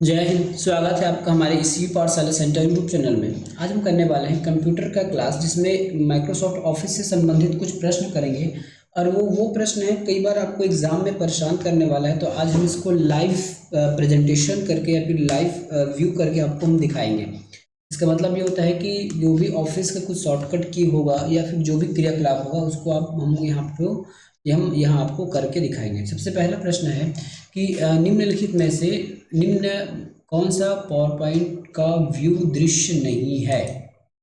जय हिंद। स्वागत है आपका हमारे इसी पाठशाला सेंटर यूट्यूब चैनल में। आज हम करने वाले हैं कंप्यूटर का क्लास, जिसमें माइक्रोसॉफ्ट ऑफिस से संबंधित कुछ प्रश्न करेंगे। और वो प्रश्न है, कई बार आपको एग्जाम में परेशान करने वाला है, तो आज हम इसको लाइव प्रेजेंटेशन करके या फिर लाइव व्यू करके आपको हम दिखाएंगे। इसका मतलब ये होता है कि जो भी ऑफिस का कुछ शॉर्टकट की होगा या फिर जो भी क्रियाकलाप होगा उसको आप हम यहाँ पे हम यहाँ आपको करके दिखाएंगे। सबसे पहला प्रश्न है कि निम्नलिखित में से निम्न कौन सा पावर पॉइंट का व्यू दृश्य नहीं है।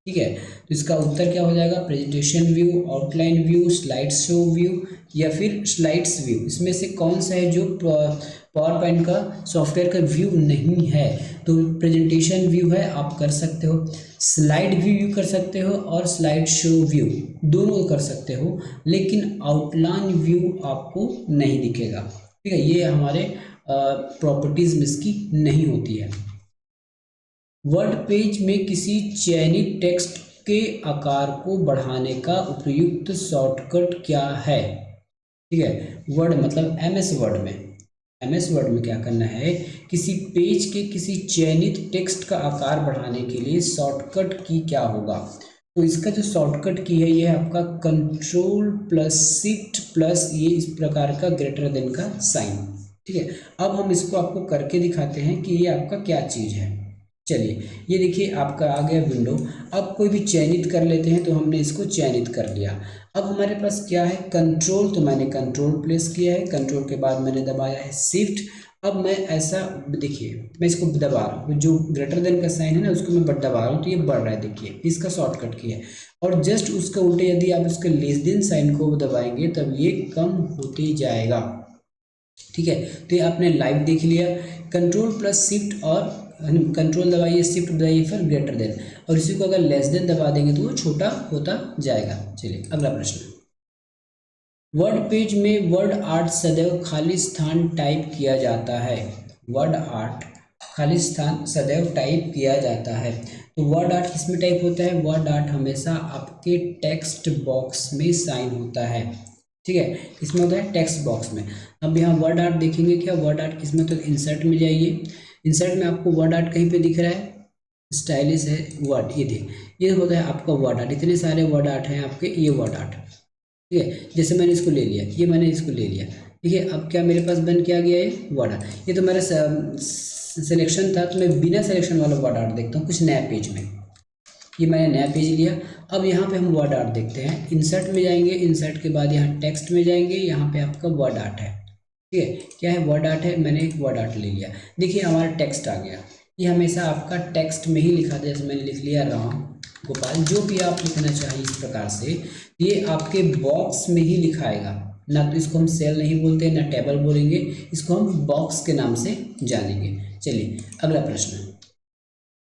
ठीक है, तो इसका उत्तर क्या हो जाएगा? Presentation view, outline view, slide show view या फिर स्लाइड्स व्यू। इसमें से कौन सा है जो पावर पॉइंट का सॉफ्टवेयर का व्यू नहीं है? तो प्रेजेंटेशन व्यू है, आप कर सकते हो। स्लाइड व्यू कर सकते हो और स्लाइड शो व्यू दोनों कर सकते हो, लेकिन आउटलाइन व्यू आपको नहीं दिखेगा। ठीक है, ये हमारे प्रॉपर्टीज में इसकी नहीं होती है। वर्ड पेज में किसी चयनित टेक्स्ट के आकार को बढ़ाने का उपयुक्त शॉर्टकट क्या है? ठीक है, वर्ड मतलब एमएस वर्ड में क्या करना है? किसी पेज के किसी चयनित टेक्स्ट का आकार बढ़ाने के लिए शॉर्टकट की क्या होगा? तो इसका जो शॉर्टकट की है ये है आपका कंट्रोल प्लस शिफ्ट प्लस ये इस प्रकार का ग्रेटर देन का साइन। ठीक है, अब हम इसको आपको करके दिखाते हैं कि ये आपका क्या चीज़ है। चलिए, ये देखिए आपका आ गया विंडो। अब कोई भी चयनित कर लेते हैं, तो हमने इसको चयनित कर लिया। अब हमारे पास क्या है? कंट्रोल, तो मैंने कंट्रोल प्रेस किया है, कंट्रोल के बाद मैंने दबाया है शिफ्ट। अब मैं ऐसा देखिए, मैं इसको दबा रहा हूँ, जो ग्रेटर देन का साइन है ना उसको मैं दबा रहा हूँ, तो ये बढ़ रहा है। देखिए, इसका शॉर्टकट की है। और जस्ट उसका उल्टे यदि आप उसके लेस देन साइन को दबाएंगे तब ये कम होते जाएगा। ठीक है, तो ये आपने लाइव देख लिया। कंट्रोल प्लस शिफ्ट और कंट्रोल दबाइए, शिफ्ट दबाइए, फिर ग्रेटर देन, और इसी को अगर लेस देन दबा देंगे तो वो छोटा होता जाएगा। चलिए अगला प्रश्न। वर्ड पेज में वर्ड आर्ट सदैव खाली स्थान टाइप किया जाता है। वर्ड आर्ट खाली स्थान सदैव टाइप किया जाता है। तो वर्ड आर्ट किसमें टाइप होता है? वर्ड आर्ट हमेशा आपके टेक्स्ट बॉक्स में साइन होता है। ठीक है, किसमें होता है? टेक्स्ट बॉक्स में। अब यहाँ वर्ड आर्ट देखेंगे, क्या वर्ड आर्ट किसमें? तो इंसर्ट में जाइए। इंसर्ट में आपको वर्ड आर्ट कहीं पे दिख रहा है? स्टाइलिश है वर्ड, ये देख, ये होता है आपका वर्ड आर्ट। इतने सारे वर्ड आर्ट हैं आपके, ये वर्ड आर्ट। ठीक है, जैसे मैंने इसको ले लिया, ये मैंने इसको ले लिया। ठीक है, अब क्या मेरे पास बन के आ गया है? Word art. ये तो मेरा सिलेक्शन था, तो मैं बिना सिलेक्शन वाला वर्ड आर्ट देखता हूँ कुछ नया पेज में। ये मैंने नया पेज लिया। अब यहाँ पे हम वर्ड आर्ट देखते हैं। इंसर्ट में जाएंगे, इंसर्ट के बाद यहाँ टेक्स्ट में जाएंगे, यहाँ पे आपका वर्ड आर्ट है। ठीक है, क्या है? वर्ड आर्ट है। मैंने एक वर्ड आर्ट ले लिया। देखिए हमारा टेक्स्ट आ गया। ये हमेशा आपका टेक्स्ट में ही लिखा था, जैसे मैंने लिख लिया राम गोपाल, जो भी आप लिखना चाहिए इस प्रकार से ये आपके बॉक्स में ही लिखाएगा। ना तो इसको हम सेल नहीं बोलते, ना टेबल बोलेंगे, इसको हम बॉक्स के नाम से जानेंगे। चलिए अगला प्रश्न।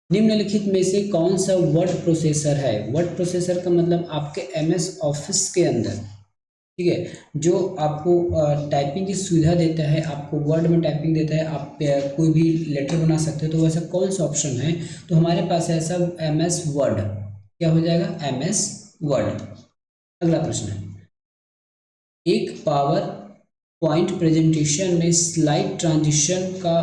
निम्नलिखित में से कौन सा वर्ड प्रोसेसर है? वर्ड प्रोसेसर का मतलब आपके एमएस ऑफिस के अंदर, ठीक है, जो आपको टाइपिंग की सुविधा देता है, आपको वर्ड में टाइपिंग देता है, आप कोई भी लेटर बना सकते हो। तो वैसा कौन सा ऑप्शन है? तो हमारे पास है ऐसा एमएस वर्ड। क्या हो जाएगा? MS word. अगला प्रश्न है, एक पावर पॉइंट प्रेजेंटेशन में स्लाइड ट्रांजिशन का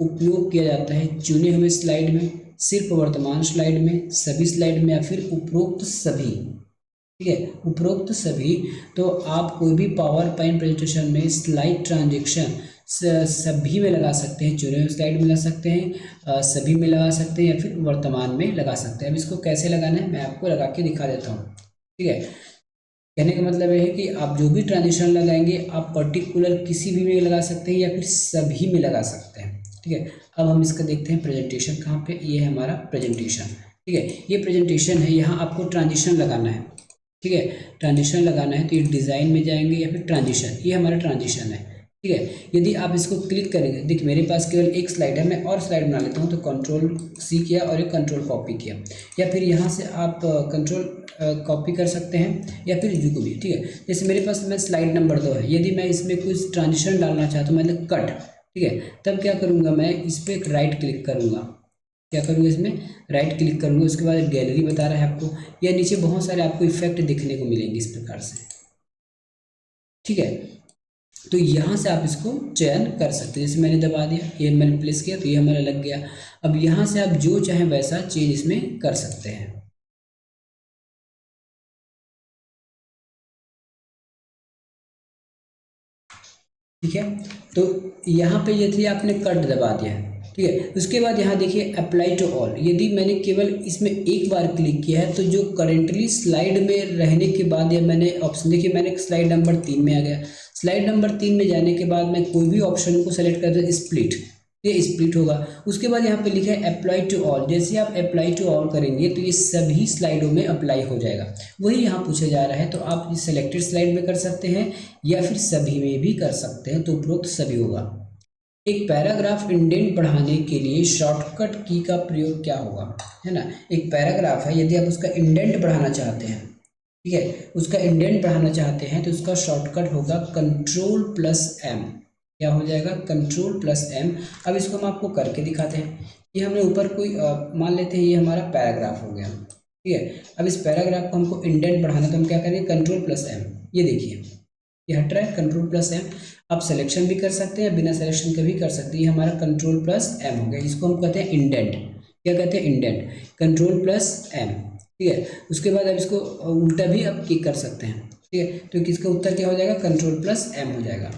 उपयोग किया जाता है चुने हुए स्लाइड में, सिर्फ वर्तमान स्लाइड में, सभी स्लाइड में, या फिर उपरोक्त सभी। ठीक है, उपरोक्त सभी। तो आप कोई भी पावर पॉइंट प्रेजेंटेशन में स्लाइड ट्रांजेक्शन सभी में लगा सकते हैं, चुने हुए स्लाइड में लगा सकते हैं, सभी में लगा सकते हैं, या फिर वर्तमान में लगा सकते हैं। अब इसको कैसे लगाना है मैं आपको लगा के दिखा देता हूँ। ठीक है, कहने का मतलब ये है कि आप जो भी ट्रांजिशन लगाएंगे आप पर्टिकुलर किसी भी में लगा सकते हैं या फिर सभी में लगा सकते हैं। ठीक है, अब हम इसका देखते हैं प्रेजेंटेशन कहाँ पे। ये है हमारा प्रेजेंटेशन। ठीक है, ये प्रेजेंटेशन है, यहाँ आपको ट्रांजिशन लगाना है। ठीक है, ट्रांजिशन लगाना है तो ये डिज़ाइन में जाएंगे या फिर ट्रांजिशन, ये हमारा ट्रांजिशन है। ठीक है, यदि आप इसको क्लिक करेंगे, देखिए मेरे पास केवल एक स्लाइड है, मैं और स्लाइड बना लेता हूँ, तो कंट्रोल सी किया और एक कंट्रोल कॉपी किया, या फिर यहाँ से आप कंट्रोल कॉपी कर सकते हैं या फिर जो भी। ठीक है, जैसे मेरे पास मैं स्लाइड नंबर 2 है, यदि मैं इसमें कुछ ट्रांजिशन डालना चाहता हूँ, मतलब कट, ठीक है, तब क्या करूँगा मैं इस पर एक राइट क्लिक करूँगा। क्या करूँगा? इसमें राइट क्लिक करूँगा, उसके बाद गैलरी बता रहा है आपको, या नीचे बहुत सारे आपको इफेक्ट देखने को मिलेंगे इस प्रकार से। ठीक है, तो यहाँ से आप इसको चयन कर सकते हैं। जैसे मैंने दबा दिया, ये मैंने प्लेस किया तो ये हमारा लग गया। अब यहाँ से आप जो चाहें वैसा चेंज इसमें कर सकते हैं। ठीक है, तो यहाँ पे ये थी, आपने कट दबा दिया। ठीक है, उसके बाद यहाँ देखिए अप्लाई टू ऑल, यदि मैंने केवल इसमें एक बार क्लिक किया है तो जो करेंटली स्लाइड में रहने के बाद ये मैंने ऑप्शन, देखिए मैंने स्लाइड नंबर 3 में आ गया। स्लाइड नंबर 3 में जाने के बाद मैं कोई भी ऑप्शन को सेलेक्ट कर दूँ, स्प्लिट, ये स्प्लिट होगा। उसके बाद यहाँ पे लिखा है अप्लाई टू ऑल, जैसे आप अप्लाई टू ऑल करेंगे तो ये सभी स्लाइडों में अप्लाई हो जाएगा। वही यहाँ पूछा जा रहा है, तो आप इस सेलेक्टेड स्लाइड में कर सकते हैं या फिर सभी में भी कर सकते हैं, तो उपरोक्त सभी होगा। एक पैराग्राफ इंडेंट बढ़ाने के लिए शॉर्टकट की का प्रयोग क्या होगा, है ना। एक पैराग्राफ है, यदि आप उसका इंडेंट बढ़ाना चाहते हैं, ठीक है, उसका इंडेंट बढ़ाना चाहते हैं तो उसका शॉर्टकट होगा Ctrl+M। क्या हो जाएगा, Ctrl+M। अब इसको हम आपको करके दिखाते हैं। ये हमने ऊपर कोई मान लेते हैं, ये हमारा पैराग्राफ हो गया। ठीक है, अब इस पैराग्राफ को हमको इंडेंट बढ़ाना, तो हम क्या करेंगे, Ctrl+M। ये देखिए ये हट रहा है, Ctrl+M। आप सिलेक्शन भी कर सकते हैं, बिना सिलेक्शन के भी कर सकते हैं। ये हमारा Ctrl+M हो गया, इसको हम कहते हैं इंडेंट। क्या कहते हैं, इंडेंट, Ctrl+M। ठीक है, उसके बाद अब इसको उल्टा भी आप क्लिक कर सकते हैं। ठीक है, तो इसका उत्तर क्या हो जाएगा, Ctrl+M हो जाएगा।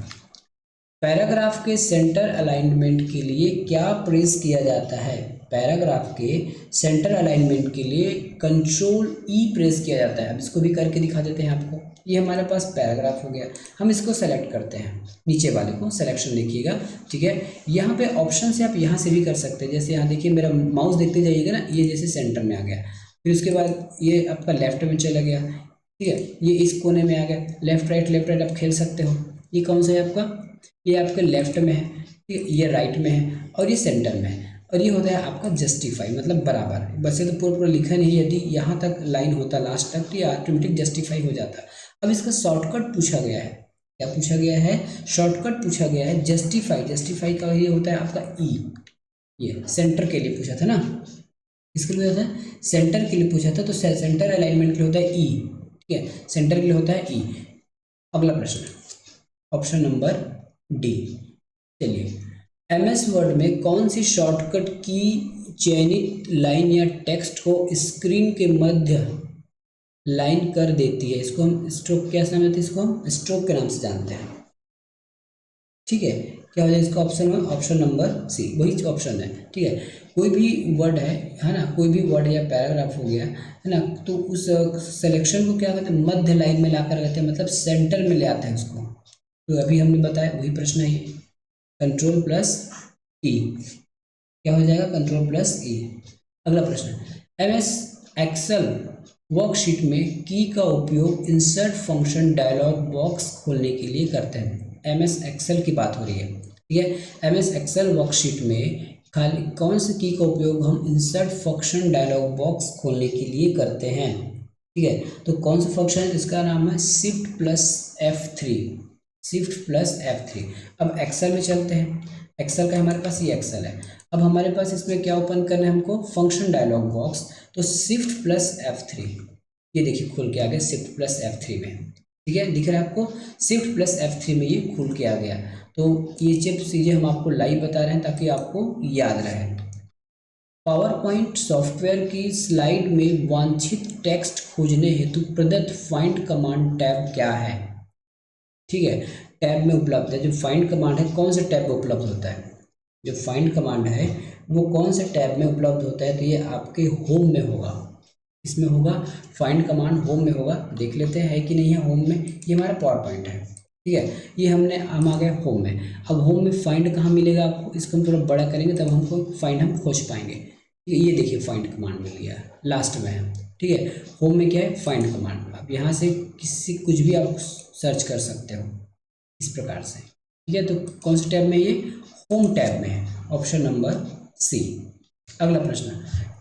पैराग्राफ के सेंटर अलाइनमेंट के लिए क्या प्रेस किया जाता है, पैराग्राफ के सेंटर अलाइनमेंट के लिए Ctrl+E प्रेस किया जाता है। अब इसको भी करके दिखा देते हैं आपको। ये हमारे पास पैराग्राफ हो गया, हम इसको सेलेक्ट करते हैं, नीचे वाले को सिलेक्शन देखिएगा। ठीक है, यहाँ पे ऑप्शन से आप यहाँ से भी कर सकते हैं। जैसे यहाँ देखिए मेरा माउस देखते जाइएगा ना, ये जैसे सेंटर में आ गया, फिर उसके बाद ये आपका लेफ्ट में चला गया। ठीक है, ये इस कोने में आ गया, लेफ्ट राइट आप खेल सकते हो। ये कौन सा है आपका, ये आपके लेफ्ट में है, ठीक है, ये राइट में है और ये सेंटर में है। और ये होता है आपका जस्टिफाई, मतलब बराबर। वैसे तो पूरा पूरा लिखा नहीं, यदि यहाँ तक लाइन होता लास्ट तक तो ये ऑटोमेटिक जस्टिफाई हो जाता। अब इसका शॉर्टकट पूछा गया है, क्या पूछा गया है, शॉर्टकट पूछा गया है जस्टिफाई। जस्टिफाई का ये होता है आपका ई, ये सेंटर के लिए पूछा था ना, इसके लिए होता है सेंटर के लिए पूछा था, तो सेंटर अलाइनमेंट के लिए होता है ई। ठीक है, सेंटर के लिए होता है ई। अगला प्रश्न, ऑप्शन नंबर डी। चलिए, MS वर्ड में कौन सी शॉर्टकट की चयनित लाइन या टेक्स्ट को स्क्रीन के मध्य लाइन कर देती है, इसको हम स्ट्रोक, क्या नाम है, इसको हम स्ट्रोक के नाम से जानते हैं। ठीक है, क्या हो जाए इसका ऑप्शन में, ऑप्शन नंबर सी, वही ऑप्शन है। ठीक है, कोई भी वर्ड है ना, कोई भी वर्ड या पैराग्राफ हो गया है ना, तो उस सिलेक्शन को क्या कहते हैं, मध्य लाइन में लाकर कहते हैं, मतलब सेंटर में ले आते हैं उसको। तो अभी हमने बताया वही प्रश्न है, Ctrl+E। क्या हो जाएगा, Ctrl+E। अगला प्रश्न, MS एक्सेल वर्कशीट में की का उपयोग इंसर्ट फंक्शन डायलॉग बॉक्स खोलने के लिए करते हैं। MS एक्सेल की बात हो रही है। ठीक है, MS एक्सेल वर्कशीट में खाली कौन सी की का उपयोग हम इंसर्ट फंक्शन डायलॉग बॉक्स खोलने के लिए करते हैं। ठीक है, तो कौन सा फंक्शन है, इसका नाम है Shift+F3, Shift+F3। अब एक्सेल में चलते हैं, एक्सेल का हमारे पास ये एक्सेल है। अब हमारे पास इसमें क्या ओपन करना है हमको, फंक्शन डायलॉग बॉक्स, तो Shift+F3, ये देखिए खुल के आ गया Shift+F3 में। ठीक है, दिख रहा है आपको, Shift+F3 में ये खुल के आ गया। तो ये चीज़ें हम आपको लाइव बता रहे हैं ताकि आपको याद रहे। पावर पॉइंट सॉफ्टवेयर की स्लाइड में वांछित टेक्स्ट खोजने हेतु प्रदत्त फाइंड कमांड टैब क्या है। ठीक है, टैब में उपलब्ध है। जो फाइंड कमांड है कौन से टैब में उपलब्ध होता है, जो फाइंड कमांड है वो कौन से टैब में उपलब्ध होता है, तो ये आपके होम में होगा। इसमें होगा, फाइंड कमांड होम में होगा। देख लेते हैं है कि नहीं है होम में। ये हमारा पावर पॉइंट है। ठीक है, ये हम आ गए होम में। अब होम में फाइंड कहाँ मिलेगा आपको, इसको हम थोड़ा बड़ा करेंगे तब हमको फाइंड हम खोज पाएंगे। ठीक है, ये देखिए फाइंड कमांड मिल गया, लास्ट में है। ठीक है, होम में क्या है, फाइंड कमांड। अब यहाँ से किसी कुछ भी आप सर्च कर सकते हो इस प्रकार से। ठीक है, तो कौन से टैब में, ये होम टैब में है, ऑप्शन नंबर सी। अगला प्रश्न,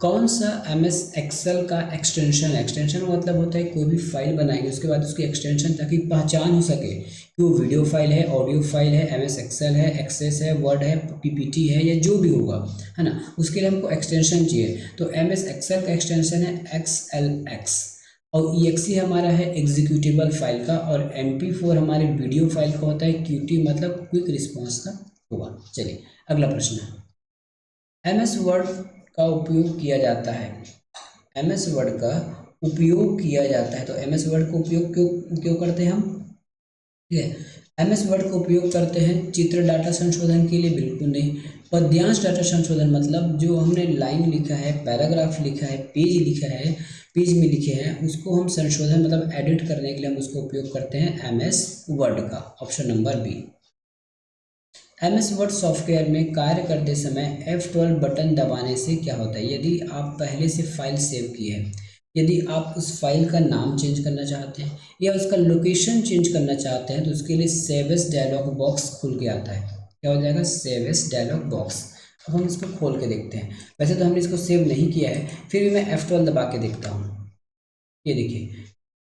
कौन सा MS एक्सेल का एक्सटेंशन, एक्सटेंशन मतलब होता है कोई भी फाइल बनाएंगे उसके बाद उसकी एक्सटेंशन, ताकि पहचान हो सके कि वो वीडियो फाइल है, ऑडियो फाइल है, MS एक्सेल है, एक्सेस है, वर्ड है, PPT है, या जो भी होगा, है ना, उसके लिए हमको एक्सटेंशन चाहिए। तो MS एक्सेल का एक्सटेंशन है XLX। और EXE हमारा है एग्जीक्यूटेबल फाइल का, और MP4 हमारे वीडियो फाइल का होता है, QT मतलब क्विक रिस्पॉन्स का होगा। चलिए अगला प्रश्न है, MS वर्ड का उपयोग किया जाता है, MS वर्ड का उपयोग किया जाता है, तो MS वर्ड का उपयोग क्यों क्यों करते हैं हम, ठीक है। MS वर्ड का उपयोग करते हैं चित्र डाटा संशोधन के लिए, बिल्कुल नहीं। पद्यांश डाटा संशोधन मतलब जो हमने लाइन लिखा है, पैराग्राफ लिखा है, पेज लिखा है, पेज में लिखे हैं, उसको हम संशोधन मतलब एडिट करने के लिए हम उसको उपयोग करते हैं MS वर्ड का, option number B. MS word software में कार्य करते समय F12 बटन दबाने से क्या होता है, यदि आप पहले से फाइल सेव की है, यदि आप उस फाइल का नाम चेंज करना चाहते हैं या उसका लोकेशन चेंज करना चाहते हैं, तो उसके लिए सेव एज डायलॉग बॉक्स खुल के आता है। क्या हो जाएगा, सेव एज डायलॉग बॉक्स। अब हम इसको खोल के देखते हैं। वैसे तो हमने इसको सेव नहीं किया है, फिर भी मैं F12 दबा के देखता हूँ। ये देखिए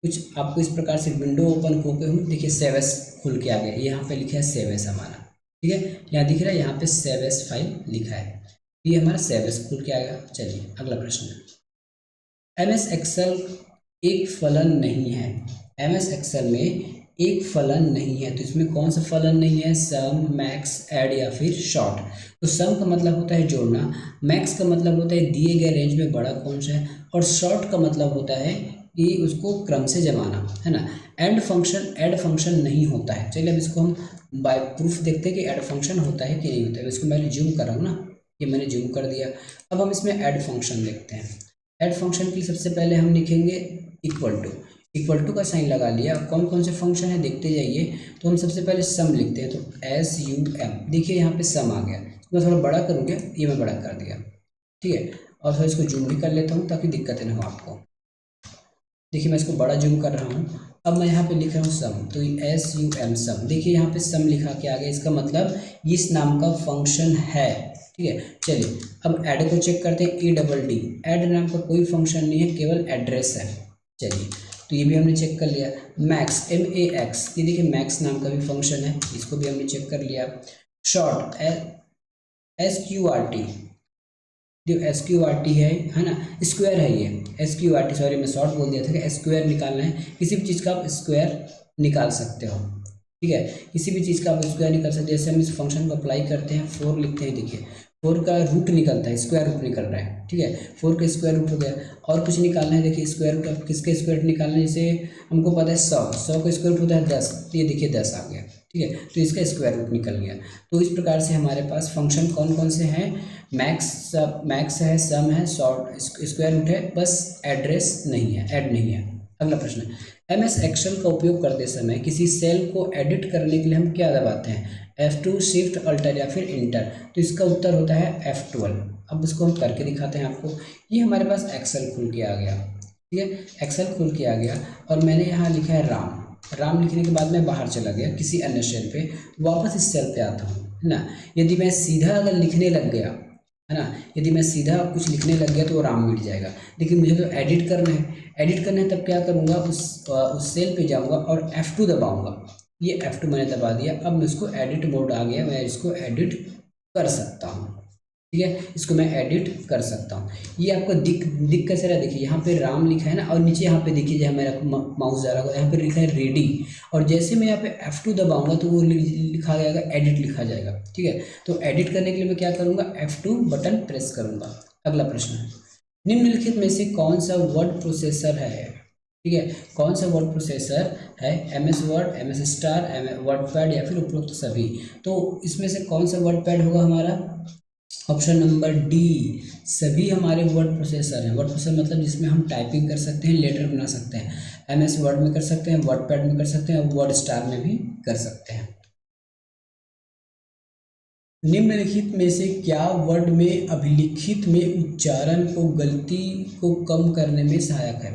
कुछ आपको इस प्रकार से विंडो ओपन होकर हम देखिए सेव एज खुल के आ गया। यहाँ पे लिखा है सेव एज हमारा, ठीक है, यहाँ दिख रहा है, यहाँ पे सेव एज फाइल लिखा है, ये हमारा सेव एज खुल के आ गया। चलिए अगला प्रश्न है, MS एक्सेल एक फलन नहीं है, MS एक्सेल में एक फलन नहीं है, तो इसमें कौन सा फलन नहीं है, सम, मैक्स, ऐड या फिर शॉर्ट। तो सम का मतलब होता है जोड़ना, मैक्स का मतलब होता है दिए गए रेंज में बड़ा कौन सा है, और शॉर्ट का मतलब होता है कि उसको क्रम से जमाना, है ना। ऐड फंक्शन नहीं होता है। चलिए अब इसको हम बाय प्रूफ देखते हैं कि ऐड फंक्शन होता है कि नहीं होता है। इसको मैंने जूम कर रहा हूँ ना, ये मैंने जूम कर दिया। अब हम इसमें ऐड फंक्शन देखते हैं। ऐड फंक्शन के लिए सबसे पहले हम लिखेंगे इक्वल टू का साइन लगा लिया। कौन कौन से फंक्शन है देखते जाइए। तो हम सबसे पहले सम लिखते हैं, तो SUM, देखिए यहाँ पे सम आ गया। मैं थोड़ा बड़ा करूँगा, ये मैं बड़ा कर दिया, ठीक है। और थोड़ा इसको जूम भी कर लेता हूँ ताकि दिक्कत ना हो आपको। देखिए मैं इसको बड़ा जूम कर रहा हूँ। अब मैं यहाँ पे लिख रहा हूँ सम, तो SUM सम, देखिए यहाँ पे सम लिखा के आ गया। इसका मतलब इस नाम का फंक्शन है, ठीक है। चलिए अब ऐड को चेक करते हैं, EDD, ऐड नाम का कोई फंक्शन नहीं है, केवल एड्रेस है। चलिए तो ये भी हमने चेक कर लिया। मैक्स, MAX, ये देखिए मैक्स नाम का भी फंक्शन है, इसको भी हमने चेक कर लिया। शॉर्ट, SQRT, जो SQRT है ना, स्क्वायर है ये SQRT, सॉरी मैं शॉर्ट बोल दिया था कि स्क्वायर निकालना है। किसी भी चीज़ का आप स्क्वायर निकाल सकते हो, ठीक है, किसी भी चीज़ का आप स्क्वायर निकाल सकते हैं। जैसे हम इस फंक्शन को अप्लाई करते हैं, 4 लिखते हैं, देखिए 4 का रूट निकलता है, स्क्वायर रूट निकल रहा है, ठीक है, 4 का स्क्वायर रूट हो गया। और कुछ निकालना है, देखिए स्क्वायर रूट, अब किसके स्क्वायर रूट निकालना है, जैसे हमको पता है 100 का स्क्वायर रूट होता है 10, तो ये देखिए 10 आ गया, ठीक है, तो इसका स्क्वायर रूट निकल गया। तो इस प्रकार से हमारे पास फंक्शन कौन कौन से हैं, मैक्स है, सम है, शॉर्ट, स्क्वायर रूट है, बस एड्रेस नहीं है, ऐड नहीं है। अगला प्रश्न है, MS एक्सेल का उपयोग करते समय किसी सेल को एडिट करने के लिए हम क्या दबाते हैं, F2, शिफ्ट, अल्टर या फिर इंटर। तो इसका उत्तर होता है F12। अब इसको हम करके दिखाते हैं आपको। ये हमारे पास एक्सेल खुल के आ गया, ठीक है, एक्सेल खुल के आ गया, और मैंने यहाँ लिखा है राम लिखने के बाद मैं बाहर चला गया किसी अन्य सेल पे, वापस इस सेल पे आता हूँ, है ना। यदि मैं सीधा अगर लिखने लग गया, है ना, यदि मैं सीधा कुछ लिखने लग गया तो वो राम मिट जाएगा। लेकिन मुझे तो एडिट करना है, तब क्या करूँगा, उस सेल पे जाऊँगा और F2 दबाऊँगा। ये F2 मैंने दबा दिया। अब मैं इसको एडिट मोड आ गया, मैं इसको एडिट कर सकता हूँ, ठीक है, इसको मैं एडिट कर सकता हूँ। ये आपको दिख कैसे रहा, देखिए यहाँ पे राम लिखा है ना, और नीचे यहाँ पे देखिए जहाँ मेरा माउस जा रहा है यहाँ पे लिखा है रेडी, और जैसे मैं यहाँ पे F2 दबाऊंगा तो वो लिखा जाएगा, एडिट लिखा जाएगा, ठीक है। तो एडिट करने के लिए मैं क्या करूँगा, F2 बटन प्रेस करूँगा। अगला प्रश्न है, निम्नलिखित में से कौन सा वर्ड प्रोसेसर है, ठीक है, कौन सा वर्ड प्रोसेसर है, MS word, MS star, word pad या फिर उपरोक्त सभी। तो इसमें से कौन सा वर्ड पैड होगा हमारा, ऑप्शन नंबर डी, सभी हमारे वर्ड प्रोसेसर हैं। वर्ड प्रोसेसर मतलब जिसमें हम टाइपिंग कर सकते हैं, लेटर बना सकते हैं। MS वर्ड में कर सकते हैं, वर्ड पैड में कर सकते हैं, और वर्ड स्टार में भी कर सकते हैं। निम्नलिखित में से क्या वर्ड में अभिलिखित में उच्चारण को गलती को कम करने में सहायक है।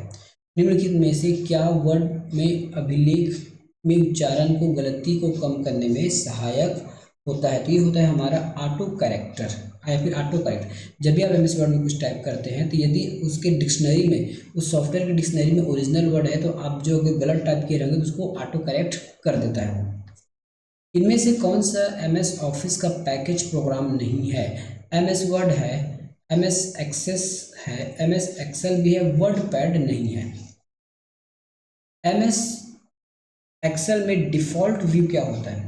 निम्नलिखित में से क्या वर्ड में अभिलेख में उच्चारण को गलती को कम करने में सहायक होता है। तो ये होता है हमारा ऑटो करेक्टर या फिर ऑटो करेक्ट। जब भी आप MS वर्ड में कुछ टाइप करते हैं तो यदि उसके डिक्शनरी में, उस सॉफ्टवेयर के डिक्शनरी में ओरिजिनल वर्ड है, तो आप जो अगर गलत टाइप किए रहेंगे तो उसको ऑटो करेक्ट कर देता है वो। इनमें से कौन सा MS ऑफिस का पैकेज प्रोग्राम नहीं है। MS वर्ड है, MS एक्सेस है, MS एक्सेल भी है, वर्ड पैड नहीं है। एम एस एक्सेल में डिफ़ॉल्ट व्यू क्या होता है,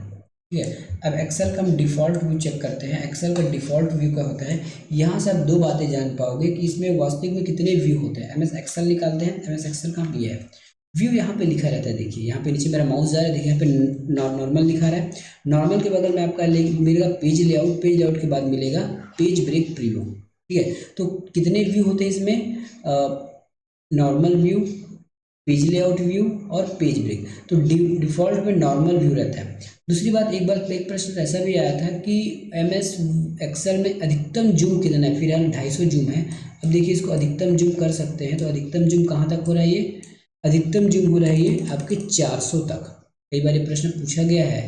ठीक है। अब एक्सेल का हम डिफ़ॉल्ट व्यू चेक करते हैं। एक्सेल का डिफ़ॉल्ट व्यू क्या होता है, यहाँ से आप दो बातें जान पाओगे कि इसमें वास्तविक में कितने व्यू होते हैं। एम एस एक्सेल निकालते हैं, एम एस एक्सेल कहाँ पे है, व्यू यहाँ पे लिखा रहता है। देखिए यहाँ पे नीचे मेरा माउस जा रहा है, देखिए यहाँ पे नॉर्मल लिखा रहा है। नॉर्मल के बगल में आपका मिलेगा पेज लेआउट, पेज लेआउट के बाद मिलेगा पेज ब्रेक प्रीव्यू, ठीक है। तो कितने व्यू होते हैं इसमें, normal view, page layout view और पेज ब्रेक। तो डिफ़ॉल्ट में नॉर्मल व्यू रहता है। दूसरी बात, एक बार एक प्रश्न ऐसा भी आया था कि एम एस एक्सेल में अधिकतम जूम कितना है, फिलहाल 250 जूम है। अब देखिए इसको अधिकतम जूम कर सकते हैं, तो अधिकतम जूम कहाँ तक हो रहा है, ये अधिकतम जूम हो रहा है ये आपके 400 तक। कई बार ये प्रश्न पूछा गया है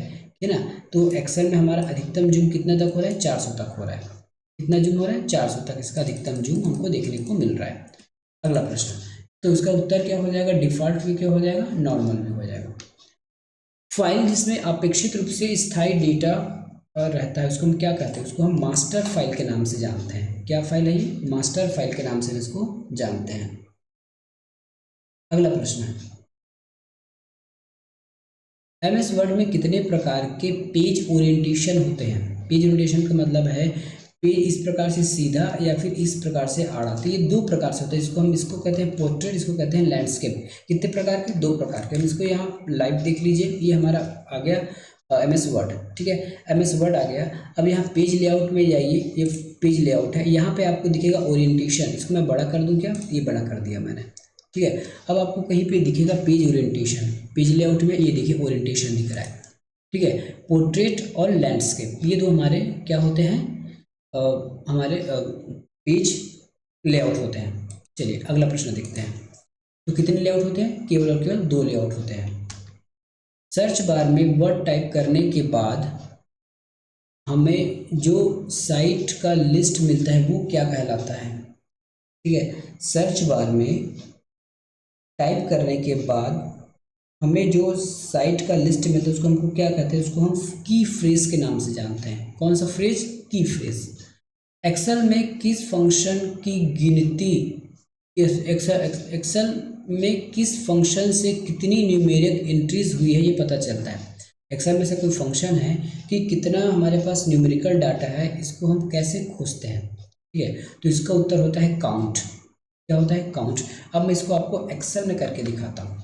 ना। तो एक्सेल में हमारा अधिकतम जूम कितना तक हो रहा है, 400 तक हो रहा है। कितना जूम हो रहा है, 400 तक इसका अधिकतम जूम हमको देखने को मिल रहा है। अगला प्रश्न, तो इसका उत्तर क्या हो जाएगा, डिफ़ॉल्ट व्यू क्या हो जाएगा, नॉर्मल व्यू हो जाएगा। फाइल जिसमें अपेक्षित रूप से स्थायी डेटा रहता है उसको हम क्या कहते हैं, उसको हम मास्टर फाइल के नाम से जानते हैं। क्या फाइल है ये, मास्टर फाइल के नाम से इसको जानते हैं। अगला प्रश्न है, एम एस वर्ड में कितने प्रकार के पेज ओरिएंटेशन होते हैं। पेज ओरिएंटेशन का मतलब है पेज इस प्रकार से सीधा या फिर इस प्रकार से आड़ा। तो ये दो प्रकार से होता है। इसको कहते हैं पोर्ट्रेट, इसको कहते हैं लैंडस्केप। कितने प्रकार के, दो प्रकार के। हम इसको यहाँ लाइव देख लीजिए, ये हमारा आ गया एम एस वर्ड, ठीक है। एम एस वर्ड आ गया। अब यहाँ पेज लेआउट में जाइए, ये पेज लेआउट है। यहाँ पे आपको दिखेगा ओरिएंटेशन, इसको मैं बड़ा कर दूँ क्या, ये बड़ा कर दिया मैंने, ठीक है। अब आपको कहीं पे दिखेगा पेज ओरिएंटेशन, पेज लेआउट में ये देखिए ओरिएंटेशन दिख रहा है, ठीक है। पोर्ट्रेट और लैंडस्केप ये दो हमारे क्या होते हैं, हमारे पेज लेआउट होते हैं। चलिए अगला प्रश्न देखते हैं। तो कितने लेआउट होते हैं, केवल और केवल दो लेआउट होते हैं। सर्च बार में वर्ड टाइप करने के बाद हमें जो साइट का लिस्ट मिलता है वो क्या कहलाता है, ठीक है। सर्च बार में टाइप करने के बाद हमें जो साइट का लिस्ट मिलता है उसको हमको क्या कहते हैं, उसको हम की फ्रेज के नाम से जानते हैं। कौन सा फ्रेज, की फ्रेज। एक्सेल में किस फंक्शन की गिनती, एक्सेल में किस फंक्शन से कितनी न्यूमेरिक एंट्रीज हुई है ये पता चलता है। एक्सेल में से कोई फंक्शन है कि कितना हमारे पास न्यूमेरिकल डाटा है, इसको हम कैसे खोजते हैं, ठीक है। तो इसका उत्तर होता है काउंट। क्या होता है, काउंट। अब मैं इसको आपको एक्सेल में करके दिखाता हूँ,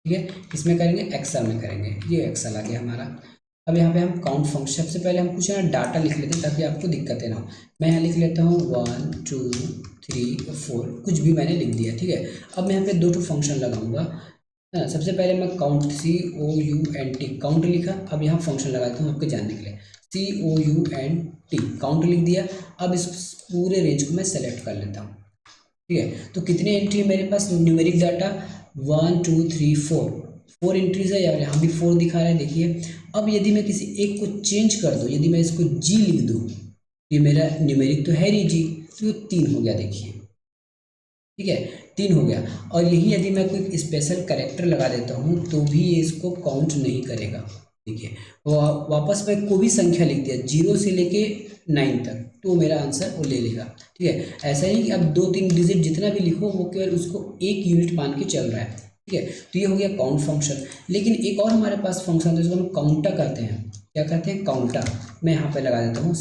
ठीक है। इसमें करेंगे, एक्सेल में करेंगे। ये एक्सेल आ गया हमारा। अब यहाँ पे हम काउंट फंक्शन, सबसे पहले हम कुछ ना डाटा लिख लेते हैं ताकि आपको दिक्कतें ना हो। मैं यहाँ लिख लेता हूँ 1 2 3 4, कुछ भी मैंने लिख दिया, ठीक है। अब मैं यहाँ पे दो फंक्शन लगाऊंगा, है ना। सबसे पहले मैं काउंट, COUNT, काउंट लिखा। अब यहाँ फंक्शन लगाता हूँ आपके जानने के लिए, COUNT, काउंट लिख दिया। अब इस पूरे रेंज को मैं सेलेक्ट कर लेता हूँ, ठीक है। तो कितनी एंट्री है मेरे पास न्यूमेरिक डाटा, 1 2 3 4 एंट्रीज है यार, यहाँ भी 4 दिखा रहा है, देखिए। अब यदि मैं किसी एक को चेंज कर दूँ, यदि मैं इसको G लिख दूँ, ये मेरा न्यूमेरिक तो है नहीं G, तो ये 3 हो गया, देखिए, ठीक है, 3 हो गया। और यही यदि मैं कोई स्पेशल कैरेक्टर लगा देता हूँ तो भी ये इसको काउंट नहीं करेगा, देखिए। वापस मैं कोई भी संख्या लिख दिया 0 से लेके 9 तक, तो मेरा आंसर वो ले लेगा, ठीक है। ऐसा नहीं कि अब 2-3 डिजिट जितना भी लिखो वो केवल उसको 1 यूनिट मान के चल रहा है, ठीक है। तो ये हो गया काउंट फंक्शन। लेकिन एक और हमारे पास फंक्शन है जिसको हम काउंटा कहते हैं। क्या कहते हैं, काउंटा। मैं यहाँ पे लगा देता हूँ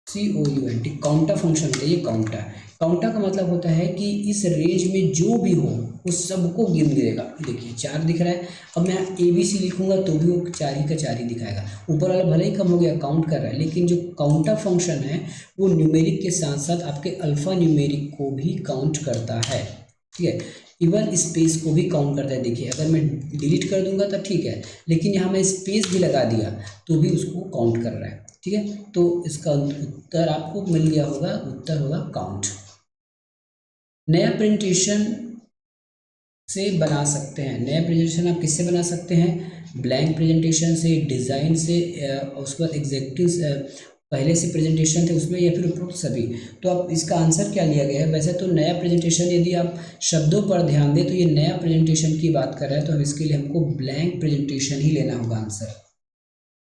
COUNT, काउंटा फंक्शन होता है ये, काउंटा। काउंटा का मतलब होता है कि इस रेंज में जो भी हो वो सबको गिन देगा। देखिए 4 दिख रहा है। अब मैं ABC लिखूंगा तो भी वो 4 ही का 4 ही दिखाएगा। ऊपर वाला भले ही कम हो गया, काउंट कर रहा है, लेकिन जो काउंटा फंक्शन है वो न्यूमेरिक के साथ साथ आपके अल्फा न्यूमेरिक को भी काउंट करता है, ठीक है। इवन स्पेस को भी काउंट करता है। देखिए अगर मैं डिलीट कर दूंगा तो ठीक है, लेकिन यहाँ मैं स्पेस भी लगा दिया तो भी उसको काउंट कर रहा है, ठीक है। तो इसका उत्तर आपको मिल गया होगा, उत्तर होगा काउंट। नया प्रेजेंटेशन से बना सकते हैं। नया प्रेजेंटेशन आप किससे बना सकते हैं, ब्लैंक प्रेजेंटेशन से, डिज़ाइन से, उसके बाद एग्जेक्टिव पहले से प्रेजेंटेशन थे उसमें, या फिर उपरोक्त सभी। तो अब इसका आंसर क्या लिया गया है, वैसे तो नया प्रेजेंटेशन, यदि आप शब्दों पर ध्यान दें तो ये नया प्रेजेंटेशन की बात कर रहा है, तो हम इसके लिए हमको ब्लैंक प्रेजेंटेशन ही लेना होगा आंसर।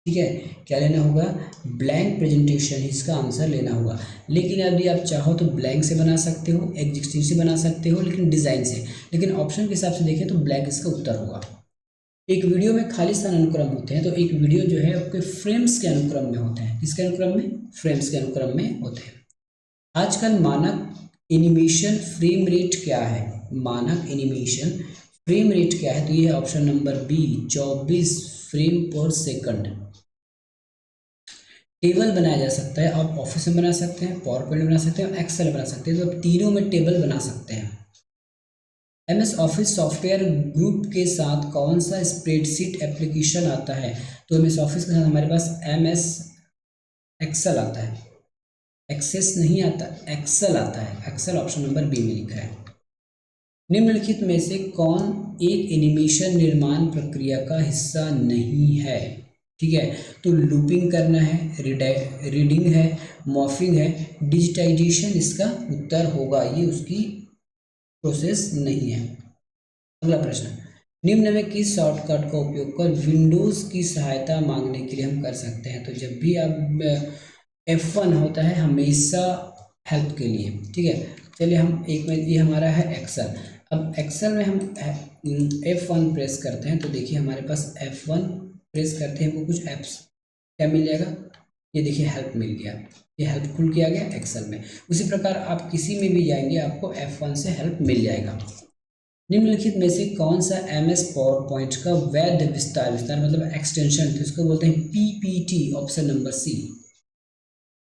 ठीक है, क्या लेना होगा, ब्लैंक प्रेजेंटेशन, इसका आंसर लेना होगा। लेकिन यदि आप चाहो तो ब्लैंक से बना सकते हो, एडजेक्टिव से बना सकते हो, लेकिन डिज़ाइन से, लेकिन ऑप्शन के हिसाब से देखें तो ब्लैंक इसका उत्तर होगा। एक वीडियो में खाली स्थान अनुक्रम होते हैं, तो एक वीडियो जो है आपके फ्रेम्स के अनुक्रम में होते हैं। किसके अनुक्रम में, फ्रेम्स के अनुक्रम में होते हैं। आजकल मानक एनिमेशन फ्रेम रेट क्या है, मानक एनिमेशन फ्रेम रेट क्या है, तो ये है ऑप्शन नंबर बी, 24 फ्रेम पर सेकंड। टेबल बनाया जा सकता है, आप ऑफिस में बना सकते हैं, पावर पॉइंट में बना सकते हैं, एक्सेल बना सकते हैं, तो आप तीनों में टेबल बना सकते हैं। एमएस ऑफिस सॉफ्टवेयर ग्रुप के साथ कौन सा स्प्रेडशीट एप्लीकेशन आता है, तो एमएस ऑफिस के साथ हमारे पास एमएस एक्सेल आता है, एक्सेस नहीं आता, एक्सेल आता है, एक्सेल ऑप्शन नंबर बी में लिखा है। निम्नलिखित में से कौन एक एनिमेशन निर्माण प्रक्रिया का हिस्सा नहीं है, ठीक है, तो लूपिंग करना है, रीडिंग है, मॉर्फिंग है, डिजिटाइजेशन इसका उत्तर होगा, ये उसकी प्रोसेस नहीं है। अगला प्रश्न, निम्न में किस शॉर्टकट का उपयोग कर विंडोज की सहायता मांगने के लिए हम कर सकते हैं, तो जब भी आप F1 होता है हमेशा हेल्प के लिए, ठीक है। चलिए हम एक में, ये हमारा है एक्सेल, अब एक्सेल में हम F1 प्रेस करते हैं, तो देखिए हमारे पास F1 प्रेस करते हैं, हमको कुछ एप्स क्या मिल जाएगा, ये देखिए हेल्प मिल गया, ये हेल्पफुल किया गया एक्सेल में। उसी प्रकार आप किसी में भी जाएंगे आपको F1 से हेल्प मिल जाएगा। निम्नलिखित में से कौन सा एमएस पावर पॉइंट का वैध विस्तार, विस्तार मतलब एक्सटेंशन, तो इसको बोलते हैं पीपीटी, ऑप्शन नंबर सी।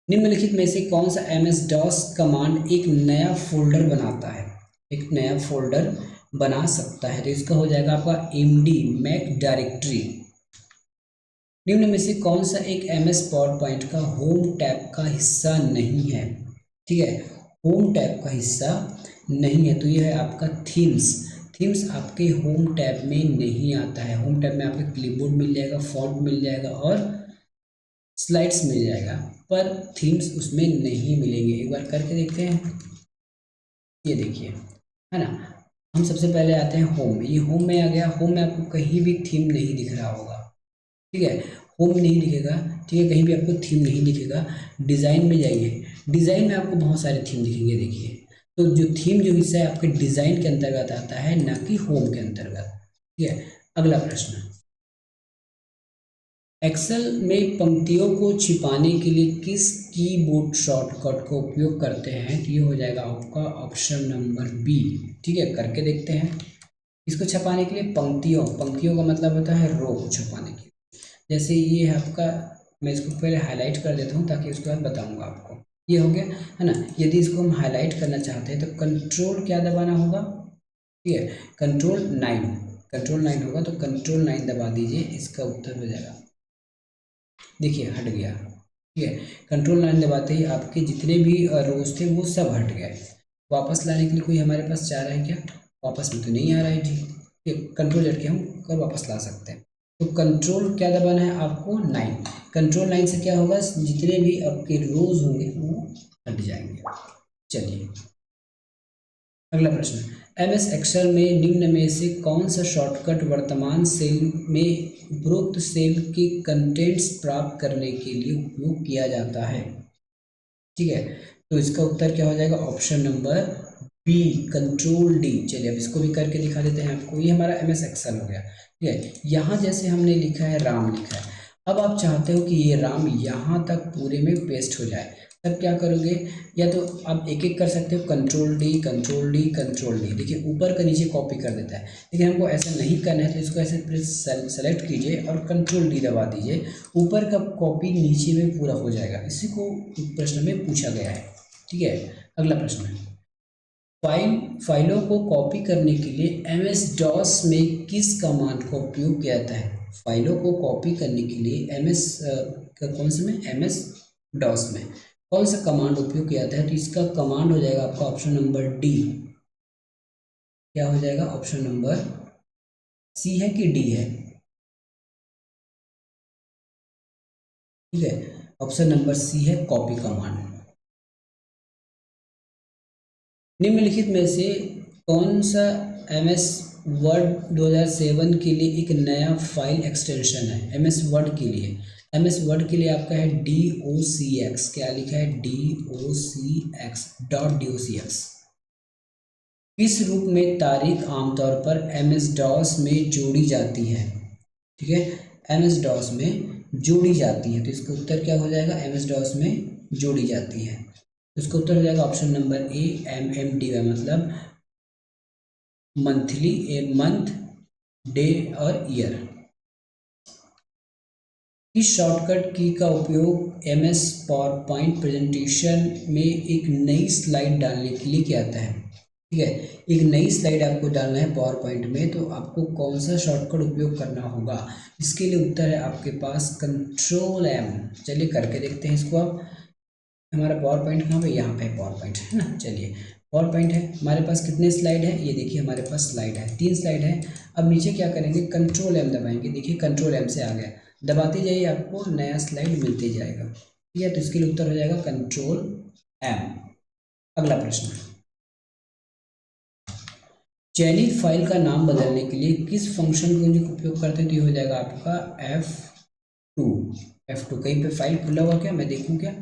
निम्नलिखित में से कौन सा एमएस डॉस कमांड एक नया फोल्डर बनाता है, एक नया फोल्डर बना सकता है, तो इसका हो जाएगा आपका एमडी, मैक डायरेक्टरी। निम्न में से कौन सा एक एमएस पावर पॉइंट का होम टैब का हिस्सा नहीं है, ठीक है, होम टैब का हिस्सा नहीं है, तो यह है आपका थीम्स। थीम्स आपके होम टैब में नहीं आता है, होम टैब में आपके क्लिपबोर्ड मिल जाएगा, फॉन्ट मिल जाएगा और स्लाइड्स मिल जाएगा, पर थीम्स उसमें नहीं मिलेंगे। एक बार करके देखते हैं, ये देखिए, है ना, हम सबसे पहले आते हैं होम, ये होम में आ गया, होम में आपको कहीं भी थीम नहीं दिख रहा होगा, ठीक है, होम नहीं दिखेगा, ठीक है, कहीं भी आपको थीम नहीं दिखेगा। डिज़ाइन में जाइए, डिज़ाइन में आपको बहुत सारे थीम दिखेंगे, देखिए, तो जो थीम जो हिस्सा है आपके डिज़ाइन के अंतर्गत आता है, ना कि होम के अंतर्गत, ठीक है। अगला प्रश्न, एक्सेल में पंक्तियों को छिपाने के लिए किस कीबोर्ड शॉर्टकट का उपयोग करते हैं, तो ये हो जाएगा आपका ऑप्शन नंबर बी, ठीक है, करके देखते हैं। इसको छपाने के लिए पंक्तियों, पंक्तियों का मतलब होता है रो को छपाने के लिए, जैसे ये है आपका, मैं इसको पहले हाईलाइट कर देता हूँ ताकि उसके बाद बताऊँगा आपको, ये हो गया, है ना। यदि इसको हम हाईलाइट करना चाहते हैं तो कंट्रोल क्या दबाना होगा, ठीक है, कंट्रोल 9, कंट्रोल 9 होगा, तो कंट्रोल 9 दबा दीजिए, इसका उत्तर हो जाएगा, देखिए हट गया, ठीक है, कंट्रोल 9 दबाते ही आपके जितने भी रोज थे वो सब हट गए। वापस लाने के लिए कोई हमारे पास चाह रहा है क्या, वापस में तो नहीं आ रहा है जी, ठीक है, कंट्रोल झटके हम कर वापस ला सकते हैं, तो कंट्रोल क्या दबाना है आपको 9, कंट्रोल 9 से क्या होगा, जितने भी आपके रोज होंगे वो हट जाएंगे। चलिए अगला प्रश्न, एमएस एक्सेल में निम्न में से कौन सा शॉर्टकट वर्तमान सेल में उपरोक्त सेल के कंटेंट्स प्राप्त करने के लिए उपयोग किया जाता है, ठीक है, तो इसका उत्तर क्या हो जाएगा, option number B, control D। चलिए अब इसको भी करके दिखा देते हैं आपको, ये हमारा एमएस एक्सेल हो गया, ठीक है। यहाँ जैसे हमने लिखा है राम लिखा है, अब आप चाहते हो कि ये राम यहाँ तक पूरे में पेस्ट हो जाए, तब क्या करोगे, या तो आप एक एक कर सकते हो, control D, control D, control D, देखिए ऊपर का नीचे कॉपी कर देता है, लेकिन हमको ऐसा नहीं करना है, तो इसको ऐसे सेलेक्ट कीजिए और कंट्रोल D दबा दीजिए, ऊपर का कॉपी नीचे में पूरा हो जाएगा। इसी को प्रश्न में पूछा गया है, ठीक है। अगला प्रश्न है, फाइलों को कॉपी करने के लिए एमएस डॉस में किस कमांड का उपयोग किया जाता है, फाइलों को कॉपी करने के लिए एमएस कौन से में, एमएस डॉस में कौन सा कमांड उपयोग किया जाता है, तो इसका कमांड हो जाएगा आपका ऑप्शन नंबर डी, क्या हो जाएगा, ऑप्शन नंबर सी है कि डी है, ठीक है, ऑप्शन नंबर सी है कॉपी कमांड। निम्नलिखित में से कौन सा एमएस वर्ड 2007 के लिए एक नया फाइल एक्सटेंशन है एम एस वर्ड के लिए। एम एस वर्ड के लिए आपका है DOCX, क्या लिखा है DOCX .docx। किस रूप में तारीख आमतौर पर MS DOS में जोड़ी जाती है? ठीक है, MS DOS में जोड़ी जाती है, तो इसका उत्तर क्या हो जाएगा? MS DOS में जोड़ी जाती है, तो इसका उत्तर हो जाएगा ऑप्शन नंबर ए MMDY, मतलब मंथली, ए मंथ, डे और ईयर। इस शॉर्टकट की का उपयोग MS पावरपॉइंट प्रेजेंटेशन में एक नई स्लाइड डालने के लिए किया जाता है। ठीक है, एक नई स्लाइड आपको डालना है पावर पॉइंट में, तो आपको कौन सा शॉर्टकट उपयोग करना होगा? इसके लिए उत्तर है आपके पास कंट्रोल M। चलिए करके देखते हैं इसको। आप हमारा पावर पॉइंट कहाँ पे? यहाँ पे पावर पॉइंट है ना। चलिए पावर पॉइंट है, हमारे पास कितने स्लाइड है? ये देखिए हमारे पास स्लाइड है, 3 स्लाइड है। अब नीचे क्या करेंगे? कंट्रोल M दबाएंगे। देखिए कंट्रोल M से आ गया, दबाते जाइए आपको नया स्लाइड मिलते जाएगा। ठीक है, तो इसके लिए उत्तर हो जाएगा कंट्रोल M। अगला प्रश्न, चयनित फाइल का नाम बदलने के लिए किस फंक्शन का उपयोग करते हैं? तो ये हो जाएगा आपका F2। कहीं पे फाइल खुला हुआ क्या? मैं देखूं क्या?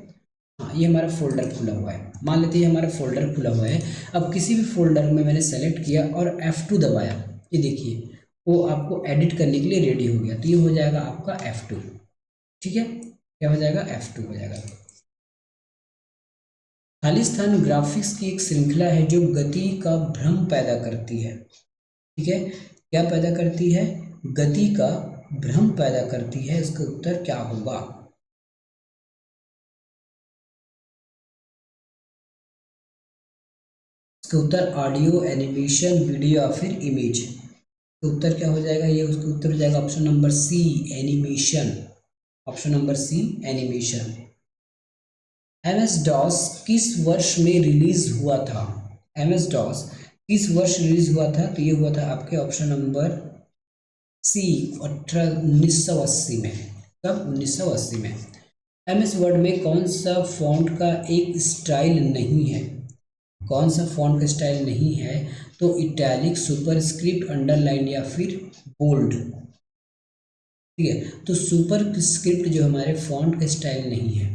हाँ, ये हमारा फोल्डर खुला हुआ है। मान लेते हैं हमारा फोल्डर खुला हुआ है। अब किसी भी फोल्डर में मैंने सेलेक्ट किया और F2 दबाया, ये देखिए वो आपको एडिट करने के लिए रेडी हो गया, तो ये हो जाएगा आपका F2। ठीक है, क्या हो जाएगा? F2 हो जाएगा। खाली स्थान ग्राफिक्स की एक श्रृंखला है जो गति का भ्रम पैदा करती है। ठीक है, क्या पैदा करती है? गति का भ्रम पैदा करती है। इसका उत्तर क्या होगा? इसका उत्तर ऑडियो, एनिमेशन, वीडियो या फिर इमेज। तो उत्तर क्या हो जाएगा? ये उसका उत्तर हो जाएगा option number C animation. Option number C animation. MS DOS किस वर्ष में रिलीज हुआ था? MS DOS किस वर्ष रिलीज हुआ था? तो ये हुआ था आपके ऑप्शन नंबर सी 1980 में। कब? 1980 में। MS वर्ड में कौन सा फॉन्ट का एक स्टाइल नहीं है? कौन सा फॉन्ट का स्टाइल नहीं है? तो इटैलिक, सुपरस्क्रिप्ट, अंडरलाइन या फिर बोल्ड। ठीक है, तो सुपरस्क्रिप्ट जो हमारे फॉन्ट का स्टाइल नहीं है।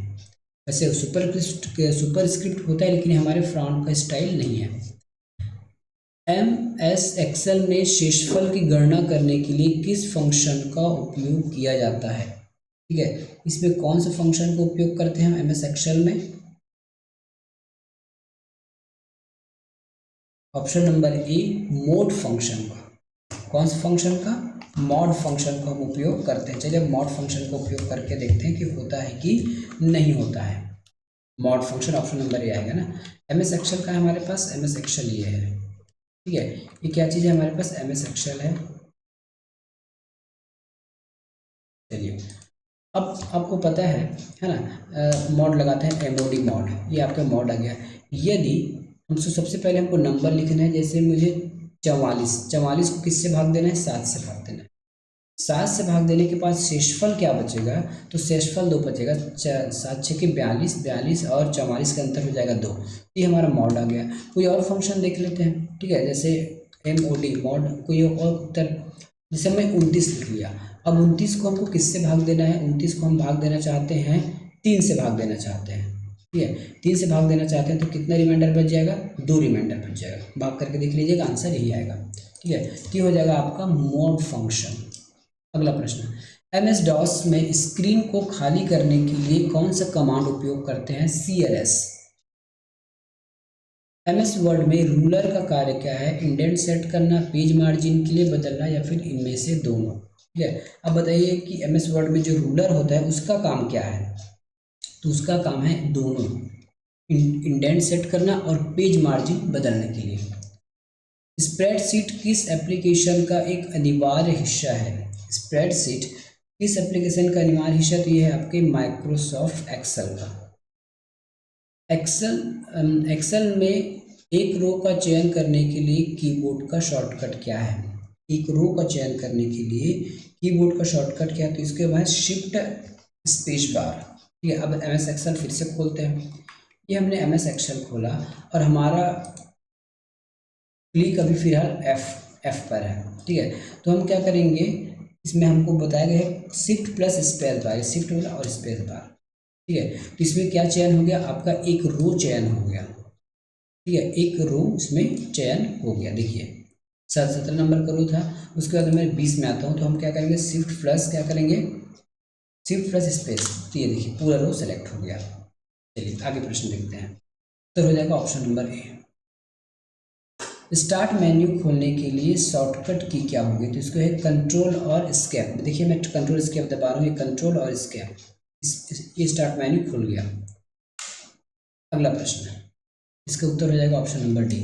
वैसे सुपरस्क्रिप्ट होता है लेकिन हमारे फॉन्ट का स्टाइल नहीं है। MS एक्सेल में शेषफल की गणना करने के लिए किस फंक्शन का उपयोग किया जाता है? ठीक है, इसमें कौन से फंक्शन का उपयोग करते हैं हम MS एक्सेल में? Option number A mode function का। कौन से फंक्शन का? मॉड फंक्शन का हम उपयोग करते हैं। चलिए मॉड फंक्शन का उपयोग करके देखते हैं कि होता है कि नहीं होता है। Mod function option number A आएगा ना। MS एक्सेल का है हमारे पास, MS एक्सेल ये है। ठीक है, ये क्या चीज़ है हमारे पास? MS एक्सेल है। चलिए अब आपको पता है ना, मॉड लगाते हैं MOD मॉड, ये आपका मॉड आ गया। यदि हमसे सबसे पहले हमको नंबर लिखना है, जैसे मुझे 44 को किससे भाग देना है? 7 से भाग देना है। 7 से भाग देने के बाद शेषफल क्या बचेगा? तो शेषफल 2 बचेगा। 7 6 के 42, 42 और 44 का अंतर हो जाएगा 2। ये हमारा मॉड आ गया। कोई और फंक्शन देख लेते हैं। ठीक है, जैसे MOD मॉड, कोई और उत्तर, जैसे हमने 29 लिख लिया। अब 29 को हमको किससे भाग देना है? 29 को हम भाग देना चाहते हैं 3 से भाग देना चाहते हैं। ठीक है, 3 से भाग देना चाहते हैं तो कितना रिमाइंडर बच जाएगा? 2 रिमाइंडर बच जाएगा। भाग करके देख लीजिएगा, आंसर यही आएगा। ठीक है, तो ये हो जाएगा आपका मॉड फंक्शन। अगला प्रश्न, MS DOS में स्क्रीन को खाली करने के लिए कौन सा कमांड उपयोग करते हैं? CLS। MS वर्ड में रूलर का कार्य क्या है? इंडेंट सेट करना, पेज मार्जिन के लिए बदलना या फिर इनमें से दोनों। ठीक है, अब बताइए कि MS वर्ड में जो रूलर होता है उसका काम क्या है? तो उसका काम है दोनों, इंडेंट सेट करना और पेज मार्जिन बदलने के लिए। स्प्रेडशीट किस एप्लीकेशन का एक अनिवार्य हिस्सा है? स्प्रेडशीट किस एप्लीकेशन का अनिवार्य हिस्सा? तो ये है आपके माइक्रोसॉफ्ट एक्सेल का। एक्सेल में एक रो का चयन करने के लिए कीबोर्ड का शॉर्टकट क्या है? एक रो का चयन करने के लिए कीबोर्ड का शॉर्टकट क्या है? तो इसके बाद शिफ्ट स्पेस बार। ठीक है, अब MS एक्सेल फिर से खोलते हैं। ये हमने MS एक्सेल खोला और हमारा क्लिक अभी फिलहाल F पर है, ठीक है। तो हम क्या करेंगे, इसमें हमको बताया गया है shift plus space bar, shift वाला और स्पेस बार, ठीक है। तो इसमें क्या चयन हो गया, आपका एक रो चयन हो गया, ठीक है, एक रो इसमें चयन हो गया। देखिए 17 नंबर का रो था, उसके बाद मैं 20 में आता हूँ, तो हम क्या करेंगे, शिफ्ट प्लस क्या करेंगे, शिफ्ट प्लस स्पेस, तो ये देखिए पूरा रो सेलेक्ट हो गया। चलिए आगे प्रश्न देखते हैं। तो हो जाएगा option number A. Start menu खोलने के लिए शॉर्टकट की क्या होगी, तो इसको है कंट्रोल और स्केप। देखिए मैं कंट्रोल स्केप दबा रहा हूँ, ये कंट्रोल और स्केप, ये स्टार्ट मेन्यू खुल गया। अगला प्रश्न, इसका उत्तर हो जाएगा option number D.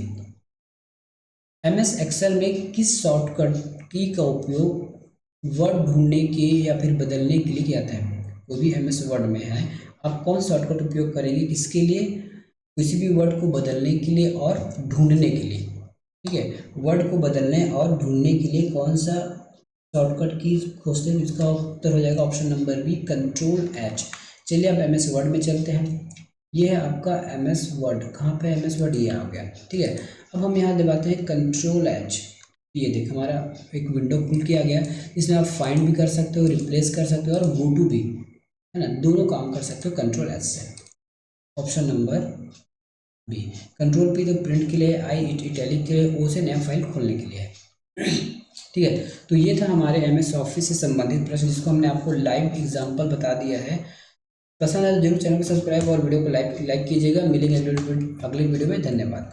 MS excel में किस शॉर्टकट की का उपयोग वर्ड ढूंढने के या फिर बदलने के लिए किया जाता है, वो भी MS वर्ड में है। आप कौन शॉर्टकट उपयोग करेंगे, किसके लिए, किसी भी वर्ड को बदलने के लिए और ढूंढने के लिए, ठीक है। वर्ड को बदलने और ढूंढने के लिए कौन सा शॉर्टकट की खोजते हैं, इसका उत्तर हो जाएगा option number B, control H। चलिए अब MS वर्ड में चलते हैं। ये है आपका MS वर्ड, कहाँ पे MS वर्ड, ये आ गया, ठीक है। अब हम यहाँ दबाते हैं कंट्रोल H, ये देख हमारा एक विंडो खुल के आ गया, इसमें आप फाइंड भी कर सकते हो, रिप्लेस कर सकते हो और गो टू भी, है ना, दोनों काम कर सकते हो कंट्रोल H से। Option number B. Control P तो प्रिंट के लिए, आई इटैलिक के लिए, ओ से नया फाइल खोलने के लिए है, ठीक है। तो ये था हमारे MS ऑफिस से संबंधित प्रश्न, जिसको हमने आपको लाइव एग्जाम्पल बता दिया है। पसंद आए तो जरूर चैनल को सब्सक्राइब और वीडियो को लाइक कीजिएगा। मिलेंगे अगले वीडियो में, धन्यवाद।